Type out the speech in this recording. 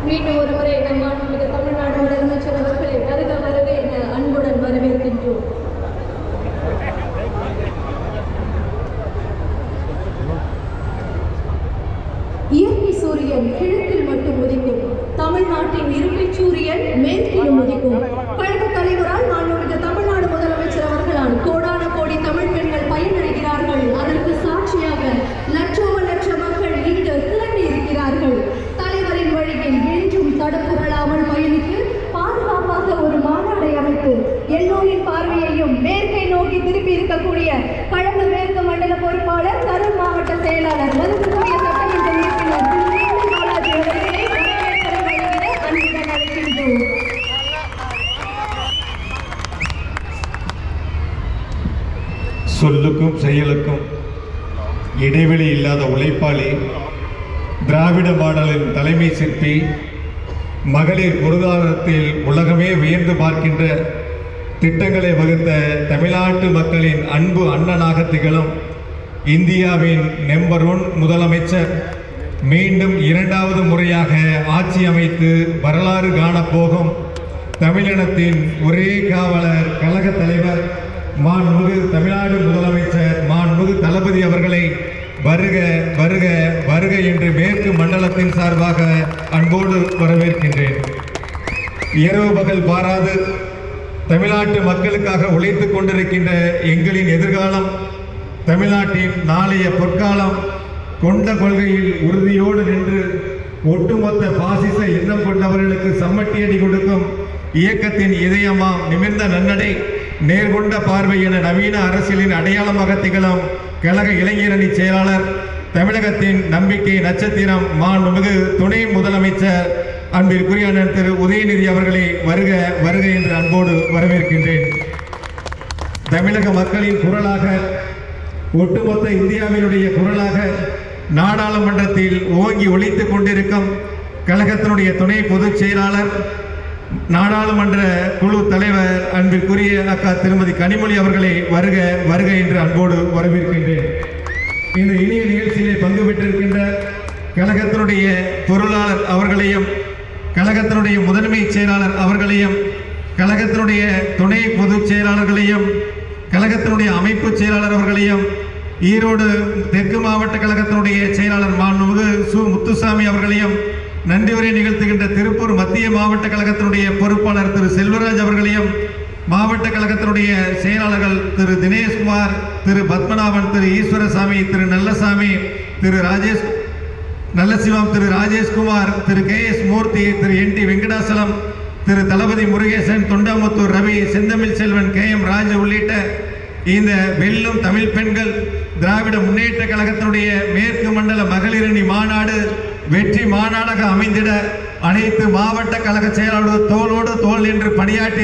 மீண்டும் ஒரு முறை நம் மாண்புமிகு தமிழ்நாடு முதலமைச்சர் அவர்களை வருக வருக என அன்புடன் வரவேற்கின்றோம். இயற்கை சூரியன் கிழக்கில் மட்டும் உதிக்கும், தமிழ்நாட்டின் இருப்பை சூரியன் மேற்கிலும் உதிக்கும். கழக தலைவரால் மாண்புமிகு தமிழ்நாடு முதலமைச்சர் அவர்களால் கோடான கோடி தமிழ் பெண்கள் பயனடைகிறார்கள். அதற்கு சாட்சியாக லட்சோப லட்ச மக்கள் இங்கு திரண்டு இருக்கிறார்கள். தலைவரின் வழியில் என்றும் தடுப்புகளாமல் பயணித்து பாதுகாப்பாக ஒரு மாநாடை அமைத்து எல்லோரின் பார்வையையும் மேற்கை நோக்கி திருப்பி இருக்கக்கூடிய கழக மேற்கு மண்டல பொறுப்பாளர், கரூர் மாவட்ட செயலாளர், மதிப்புக்குரிய சட்டமன்ற உறுப்பினர் பாலாஜி அவர்களை அன்புடன் அழைக்கின்றோம். சொல்லுக்கும் செயலுக்கும் இடைவெளி இல்லாத உழைப்பாளி, திராவிட மாடலின் தலைமை சிற்பி, மகளிர் பொருளாதாரத்தில் உலகமே வியந்து பார்க்கின்ற திட்டங்களை வகுத்த தமிழ்நாட்டு மக்களின் அன்பு அண்ணனாக திகழும் இந்தியாவின் நம்பர் 1 முதலமைச்சர், மீண்டும் 2வது முறையாக ஆட்சி அமைத்து வரலாறு காணப்போகும் தமிழினத்தின் ஒரே காவலர், கழக தலைவர், மாண்புமிகு தமிழ்நாடு முதலமைச்சர் மாண்புமிகு தளபதி அவர்களை வருக வருக வருக என்று மேற்கு மண்டலத்தின் சார்பாக அன்போடு வரவேற்கின்றேன். இரவு பகல் பாராது தமிழ்நாட்டு மக்களுக்காக உழைத்துக் கொண்டிருக்கின்ற எங்களின் எதிர்காலம், தமிழ்நாட்டின் நாளைய பொற்காலம், கொண்ட கொள்கையில் உறுதியோடு நின்று ஒட்டுமொத்த பாசிச எண்ணம் கொண்டவர்களுக்கு சம்மட்டியடி கொடுக்கும் இயக்கத்தின் இதயமாம் நிமிர்ந்த நன்னடை, நேர்கொண்ட பார்வை என நவீன அரசியலின் அடையாளமாக திகழும் கழக இளைஞரணி செயலாளர், தமிழகத்தின் நம்பிக்கை நட்சத்திரம், மாண்புமிகு துணை முதலமைச்சர் அன்பிற்குரிய அண்ணன் திரு உதயநிதி அவர்களை வருக வருக என்று அன்போடு வரவேற்கின்றேன். தமிழக மக்களின் குரலாக, ஒட்டுமொத்த இந்தியாவினுடைய குரலாக நாடாளுமன்றத்தில் ஓங்கி ஒலித்துக் கொண்டிருக்கும் கழகத்தினுடைய துணை பொதுச் செயலாளர், நாடாளுமன்ற குழு தலைவர் அன்பிற்குரிய அக்கா திருமதி கனிமொழி அவர்களை வருக வருக என்று அன்போடு வரவேற்கின்றேன். இந்த இனிய நிகழ்ச்சியிலே பங்கு பெற்றிருக்கின்ற கழகத்தினுடைய பொருளாளர் அவர்களையும், கழகத்தினுடைய முதன்மை செயலாளர் அவர்களையும், கழகத்தினுடைய துணை பொதுச் செயலாளர்களையும், கழகத்தினுடைய அமைப்பு செயலாளர் அவர்களையும், ஈரோடு தெற்கு மாவட்ட கழகத்தினுடைய செயலாளர் மாண்புமிகு சு முத்துசாமி அவர்களையும், நன்றி உரை நிகழ்த்துகின்ற திருப்பூர் மத்திய மாவட்ட கழகத்தினுடைய பொறுப்பாளர் திரு செல்வராஜ் அவர்களையும், மாவட்ட கழகத்தினுடைய செயலாளர்கள் திரு தினேஷ்குமார், திரு பத்மநாபன், திரு ஈஸ்வரசாமி, திரு நல்லசாமி, திரு நல்லசிவம், திரு ராஜேஷ்குமார், திரு KS மூர்த்தி, திரு NT வெங்கடாசலம், திரு தளபதி முருகேசன், தொண்டாமுத்தூர் ரவி, செந்தமிழ் செல்வன், KM ராஜு உள்ளிட்ட இந்த வெல்லும் தமிழ் பெண்கள் திராவிட முன்னேற்ற கழகத்தினுடைய மேற்கு மண்டல மகளிரணி மாநாடு வெற்றி மாநாடாக அமைந்திட அனைத்து மாவட்ட கழக செயலாளர்கள் தோளோடு தோள் என்று பணியாற்றி